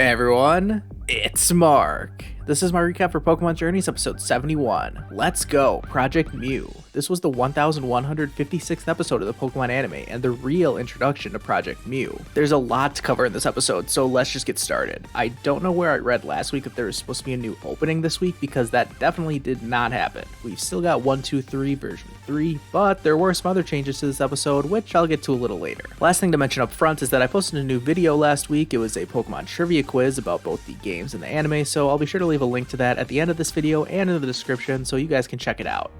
Hey everyone, it's Mark. This is my recap for Pokémon Journeys episode 71. Let's go, Project MEW. This was the 1156th episode of the Pokemon anime and the real introduction to Project MEW. There's a lot to cover in this episode, so let's just get started. I don't know where I read last week if there was supposed to be a new opening this week because that definitely did not happen. We've still got 123 version 3, but there were some other changes to this episode, which I'll get to a little later. Last thing to mention up front is that I posted a new video last week. It was a Pokemon trivia quiz about both the games and the anime, so I'll be sure to leave a link to that at the end of this video and in the description so you guys can check it out.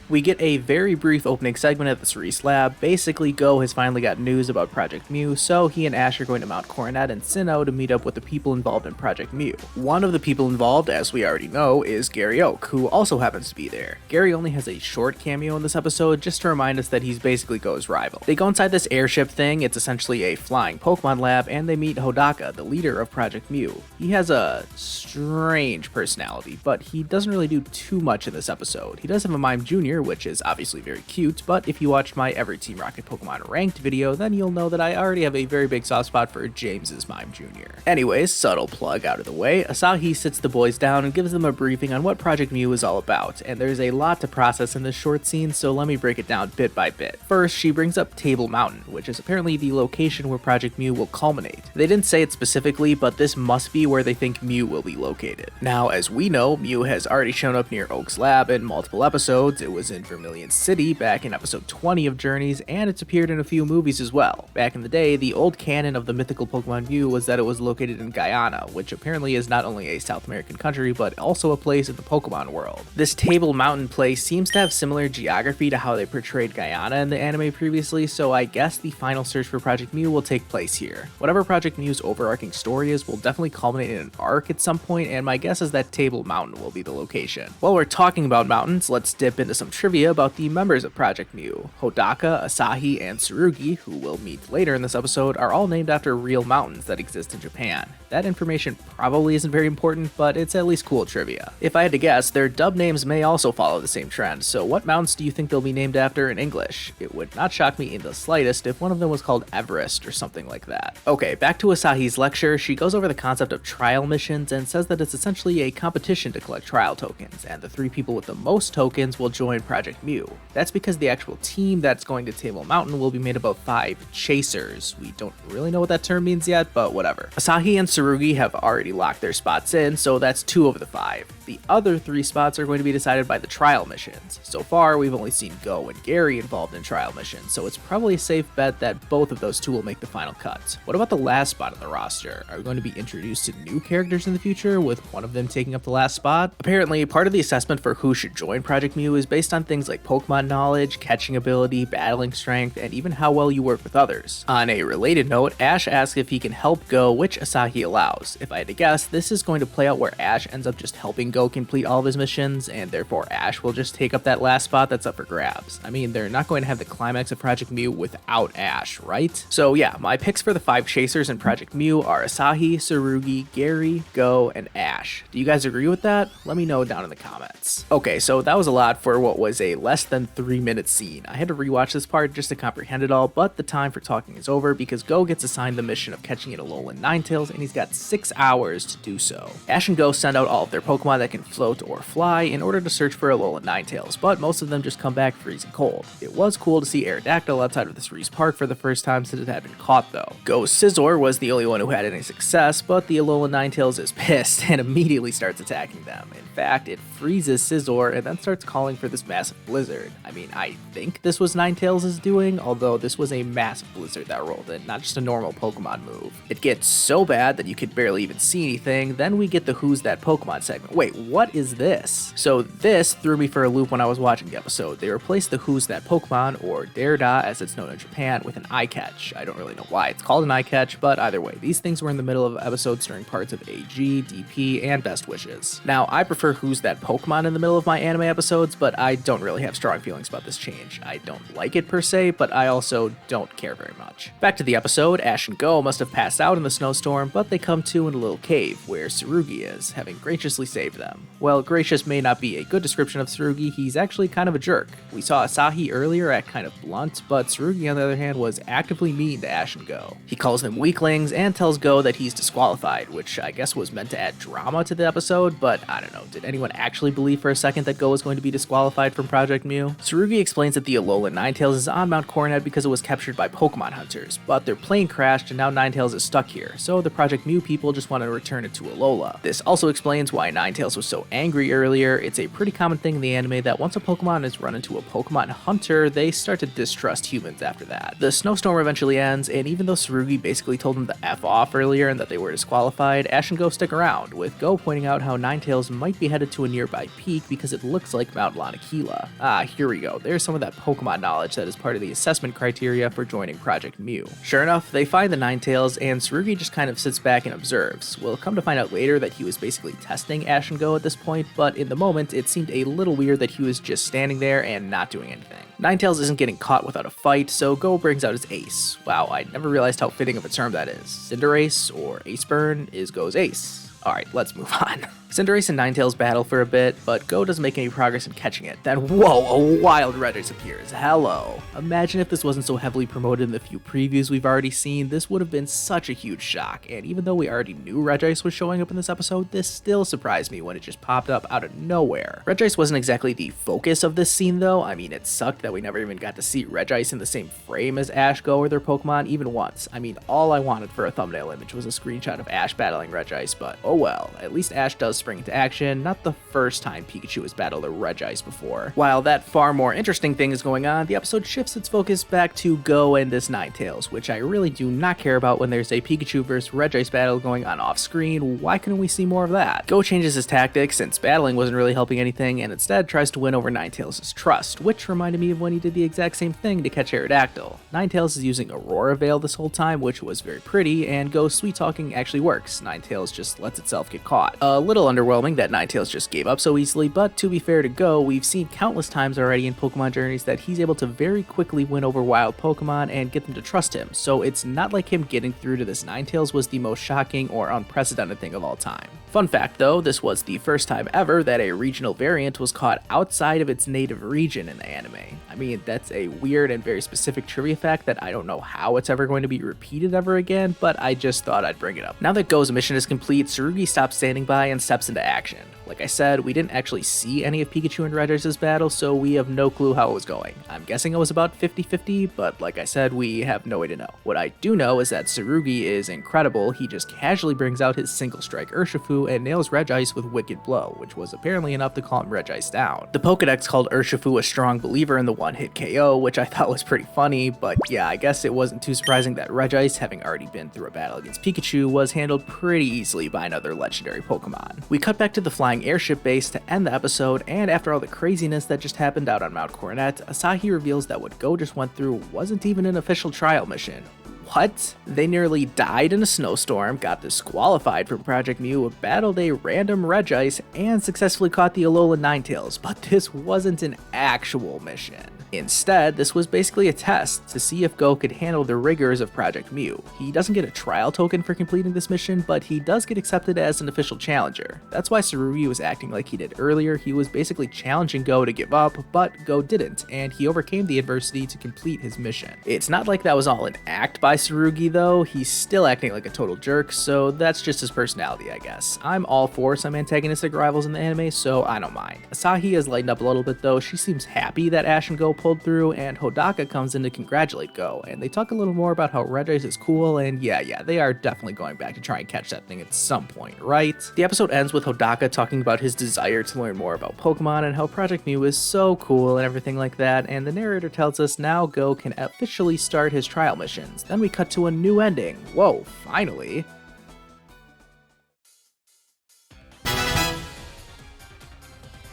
We get a very brief opening segment at the Regice lab. Basically, Go has finally got news about Project MEW, so he and Ash are going to Mount Coronet and Sinnoh to meet up with the people involved in Project MEW. One of the people involved, as we already know, is Gary Oak, who also happens to be there. Gary only has a short cameo in this episode, just to remind us that he's basically Go's rival. They go inside this airship thing. It's essentially a flying Pokemon lab, and they meet Hodaka, the leader of Project MEW. He has a strange personality, but he doesn't really do too much in this episode. He does have a Mime Jr., which is obviously very cute, but if you watched my Every Team Rocket Pokemon ranked video, then you'll know that I already have a very big soft spot for James's Mime Jr. Anyways, subtle plug out of the way, Asahi sits the boys down and gives them a briefing on what Project MEW is all about, and there's a lot to process in this short scene, so let me break it down bit by bit. First, she brings up Table Mountain, which is apparently the location where Project MEW will culminate. They didn't say it specifically, but this must be where they think MEW will be located. Now, as we know, MEW has already shown up near Oak's lab in multiple episodes. It was in Vermilion City back in episode 20 of Journeys, and it's appeared in a few movies as well. Back in the day, the old canon of the mythical Pokemon MEW was that it was located in Guyana, which apparently is not only a South American country, but also a place in the Pokemon world. This Table Mountain place seems to have similar geography to how they portrayed Guyana in the anime previously, so I guess the final search for Project MEW will take place here. Whatever Project MEW's overarching story is will definitely culminate in an arc at some point, and my guess is that Table Mountain will be the location. While we're talking about mountains, let's dip into some trivia about the members of Project MEW. Hodaka, Asahi, and Tsurugi, who we'll meet later in this episode, are all named after real mountains that exist in Japan. That information probably isn't very important, but it's at least cool trivia. If I had to guess, their dub names may also follow the same trend, so what mountains do you think they'll be named after in English? It would not shock me in the slightest if one of them was called Everest or something like that. Okay, back to Asahi's lecture. She goes over the concept of trial missions and says that it's essentially a competition to collect trial tokens, and the 3 people with the most tokens will join Project MEW. That's because the actual team that's going to Table Mountain will be made up of 5 chasers. We don't really know what that term means yet, but whatever. Asahi and Tsurugi have already locked their spots in, so that's 2 of the 5. The other 3 spots are going to be decided by the trial missions. So far, we've only seen Go and Gary involved in trial missions, so it's probably a safe bet that both of those 2 will make the final cut. What about the last spot on the roster? Are we going to be introduced to new characters in the future, with one of them taking up the last spot? Apparently, part of the assessment for who should join Project MEW is based on things like Pokemon knowledge, catching ability, battling strength, and even how well you work with others. On a related note, Ash asks if he can help Go, which Asahi allows. If I had to guess, this is going to play out where Ash ends up just helping Go complete all of his missions, and therefore Ash will just take up that last spot that's up for grabs. I mean, they're not going to have the climax of Project MEW without Ash, right? So yeah, my picks for the 5 chasers in Project MEW are Asahi, Tsurugi, Gary, Go, and Ash. Do you guys agree with that? Let me know down in the comments. Okay, so that was a lot for what was a less than 3-minute scene. I had to rewatch this part just to comprehend it all, but the time for talking is over because Go gets assigned the mission of catching an Alolan Ninetales, and he's got 6 hours to do so. Ash and Go send out all of their Pokemon that can float or fly in order to search for Alolan Ninetales, but most of them just come back freezing cold. It was cool to see Aerodactyl outside of the Regice Park for the first time since it had been caught though. Go's Scizor was the only one who had any success, but the Alolan Ninetales is pissed and immediately starts attacking them. In fact, it freezes Scizor and then starts calling for this massive blizzard. I mean, I think this was Ninetales' doing, although this was a massive blizzard that rolled in, not just a normal Pokemon move. It gets so bad that you could barely even see anything. Then we get the Who's That Pokemon segment. Wait, what is this? So this threw me for a loop when I was watching the episode. They replaced the Who's That Pokemon, or Derda as it's known in Japan, with an eye catch. I don't really know why it's called an eye catch, but either way, these things were in the middle of episodes during parts of AG, DP, and Best Wishes. Now, I prefer Who's That Pokemon in the middle of my anime episodes, but I don't really have strong feelings about this change. I don't like it per se, but I also don't care very much. Back to the episode, Ash and Go must have passed out in the snowstorm, but they come to in a little cave where Tsurugi is, having graciously saved them. Well, gracious may not be a good description of Tsurugi, he's actually kind of a jerk. We saw Asahi earlier act kind of blunt, but Tsurugi on the other hand was actively mean to Ash and Go. He calls them weaklings and tells Go that he's disqualified, which I guess was meant to add drama to the episode, but I don't know, did anyone actually believe for a second that Go was going to be disqualified from Project Mew? Tsurugi explains that the Alolan Ninetales is on Mount Coronet because it was captured by Pokemon hunters, but their plane crashed and now Ninetales is stuck here, so the Project Mew people just want to return it to Alola. This also explains why Ninetales was so angry earlier. It's a pretty common thing in the anime that once a Pokemon is run into a Pokemon hunter, they start to distrust humans after that. The snowstorm eventually ends, and even though Tsurugi basically told them to F off earlier and that they were disqualified, Ash and Go stick around, with Go pointing out how Ninetales might be headed to a nearby peak because it looks like Mount Lanakila. Ah, here we go. There's some of that Pokemon knowledge that is part of the assessment criteria for joining Project Mew. Sure enough, they find the Ninetales, and Tsurugi just kind of sits back and observes. We'll come to find out later that he was basically testing Ash and Go at this point, but in the moment, it seemed a little weird that he was just standing there and not doing anything. Ninetales isn't getting caught without a fight, so Go brings out his ace. Wow, I never realized how fitting of a term that is. Cinderace, or Ace Burn, is Go's ace. Alright, let's move on. Cinderace and Ninetales battle for a bit, but Go doesn't make any progress in catching it. Then whoa, a wild Regice appears. Hello. Imagine if this wasn't so heavily promoted in the few previews we've already seen, this would have been such a huge shock, and even though we already knew Regice was showing up in this episode, this still surprised me when it just popped up out of nowhere. Regice wasn't exactly the focus of this scene though. I mean, it sucked that we never even got to see Regice in the same frame as Ash, Go, or their Pokemon even once. I mean, all I wanted for a thumbnail image was a screenshot of Ash battling Regice, but oh well, at least Ash does spring into action, not the first time Pikachu has battled a Regice before. While that far more interesting thing is going on, the episode shifts its focus back to Go and this Ninetales, which I really do not care about when there's a Pikachu vs Regice battle going on off screen. Why couldn't we see more of that? Go changes his tactics since battling wasn't really helping anything and instead tries to win over Ninetales' trust, which reminded me of when he did the exact same thing to catch Aerodactyl. Ninetales is using Aurora Veil this whole time, which was very pretty, and Go's sweet talking actually works. Ninetales just lets itself get caught. A little underwhelming that Ninetales just gave up so easily, but to be fair to Go, we've seen countless times already in Pokemon Journeys that he's able to very quickly win over wild Pokemon and get them to trust him, so it's not like him getting through to this Ninetales was the most shocking or unprecedented thing of all time. Fun fact though, this was the first time ever that a regional variant was caught outside of its native region in the anime. I mean, that's a weird and very specific trivia fact that I don't know how it's ever going to be repeated ever again, but I just thought I'd bring it up. Now that Go's mission is complete, Tsurugi stops standing by and steps into action. Like I said, we didn't actually see any of Pikachu and Regice's battle, so we have no clue how it was going. I'm guessing it was about 50-50, but like I said, we have no way to know. What I do know is that Tsurugi is incredible. He just casually brings out his single strike Urshifu and nails Regice with Wicked Blow, which was apparently enough to calm Regice down. The Pokedex called Urshifu a strong believer in the one-hit KO, which I thought was pretty funny, but yeah, I guess it wasn't too surprising that Regice, having already been through a battle against Pikachu, was handled pretty easily by another legendary Pokemon. We cut back to the flying airship base to end the episode, and after all the craziness that just happened out on Mount Coronet, Asahi reveals that what Go just went through wasn't even an official trial mission. What? They nearly died in a snowstorm, got disqualified from Project Mew, battled a random Regice, and successfully caught the Alolan Ninetales, but this wasn't an actual mission. Instead, this was basically a test to see if Go could handle the rigors of Project Mew. He doesn't get a trial token for completing this mission, but he does get accepted as an official challenger. That's why Tsurugi was acting like he did earlier. He was basically challenging Go to give up, but Go didn't, and he overcame the adversity to complete his mission. It's not like that was all an act by Tsurugi though. He's still acting like a total jerk, so that's just his personality, I guess. I'm all for some antagonistic rivals in the anime, so I don't mind. Asahi has lightened up a little bit though. She seems happy that Ash and Go pulled through, and Hodaka comes in to congratulate Go, and they talk a little more about how Regice is cool, and yeah, they are definitely going back to try and catch that thing at some point, right? The episode ends with Hodaka talking about his desire to learn more about Pokemon and how Project Mew is so cool and everything like that, and the narrator tells us now Go can officially start his trial missions. Then we cut to a new ending. Whoa, finally.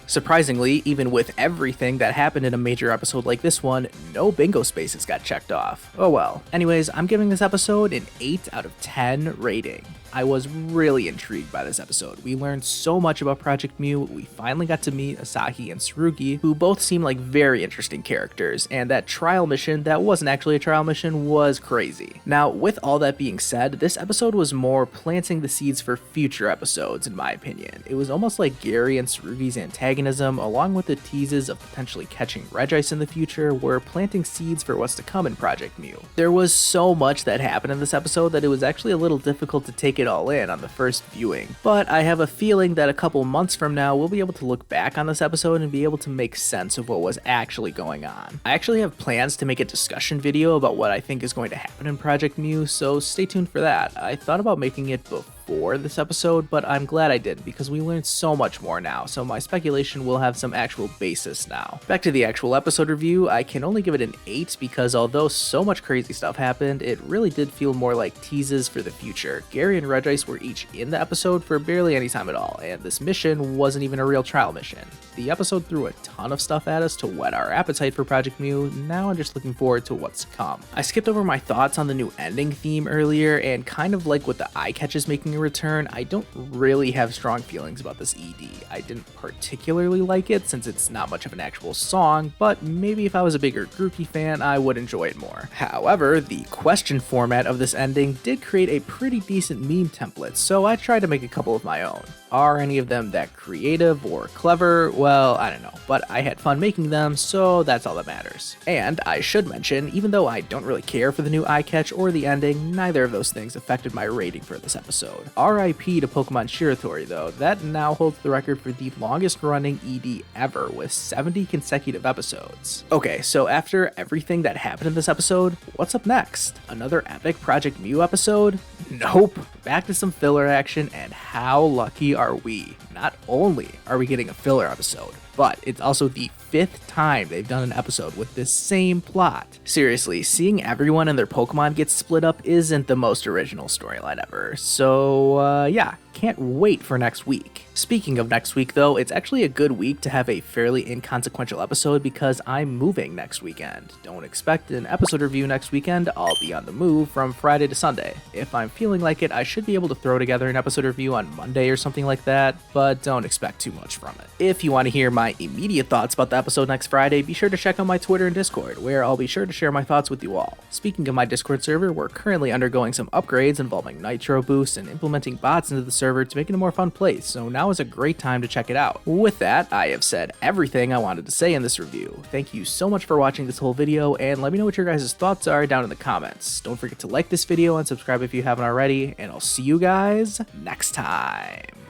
Surprisingly, even with everything that happened in a major episode like this one, no bingo spaces got checked off. Oh well. Anyways, I'm giving this episode an 8 out of 10 rating. I was really intrigued by this episode. We learned so much about Project Mew, we finally got to meet Asahi and Tsurugi, who both seem like very interesting characters, and that trial mission that wasn't actually a trial mission was crazy. Now, with all that being said, this episode was more planting the seeds for future episodes, in my opinion. It was almost like Gary and Tsurugi's antagonism, along with the teases of potentially catching Regice in the future, were planting seeds for what's to come in Project Mew. There was so much that happened in this episode that it was actually a little difficult to take it all in on the first viewing, but I have a feeling that a couple months from now we'll be able to look back on this episode and be able to make sense of what was actually going on. I actually have plans to make a discussion video about what I think is going to happen in Project Mew, so stay tuned for that. I thought about making it before this episode, but I'm glad I didn't because we learned so much more now, so my speculation will have some actual basis now. Back to the actual episode review, I can only give it an 8 because although so much crazy stuff happened, it really did feel more like teases for the future. Gary and Regice were each in the episode for barely any time at all, and this mission wasn't even a real trial mission. The episode threw a ton of stuff at us to whet our appetite for Project Mew. Now I'm just looking forward to what's to come. I skipped over my thoughts on the new ending theme earlier, and kind of like with the eye catches making a return, I don't really have strong feelings about this ED. I didn't particularly like it since it's not much of an actual song, but maybe if I was a bigger Groupie fan, I would enjoy it more. However, the question format of this ending did create a pretty decent meme template, so I tried to make a couple of my own. Are any of them that creative or clever? Well, I don't know, but I had fun making them, so that's all that matters. And I should mention, even though I don't really care for the new eye catch or the ending, neither of those things affected my rating for this episode. RIP to Pokemon Shiratori though, that now holds the record for the longest running ED ever with 70 consecutive episodes. Okay, so after everything that happened in this episode, what's up next? Another epic Project Mew episode? Nope. Back to some filler action, and how lucky are we? Not only are we getting a filler episode, but it's also the 5th time they've done an episode with this same plot. Seriously, seeing everyone and their Pokemon get split up isn't the most original storyline ever, so yeah, can't wait for next week. Speaking of next week though, it's actually a good week to have a fairly inconsequential episode because I'm moving next weekend. Don't expect an episode review next weekend, I'll be on the move from Friday to Sunday. If I'm feeling like it, I should be able to throw together an episode review on Monday or something like that, but don't expect too much from it. If you want to hear my immediate thoughts about the episode next Friday, be sure to check out my Twitter and Discord, where I'll be sure to share my thoughts with you all. Speaking of my Discord server, we're currently undergoing some upgrades involving Nitro boosts and implementing bots into the server to make it a more fun place, so now is a great time to check it out. With that, I have said everything I wanted to say in this review. Thank you so much for watching this whole video, and let me know what your guys' thoughts are down in the comments. Don't forget to like this video and subscribe if you haven't already, and I'll see you guys next time.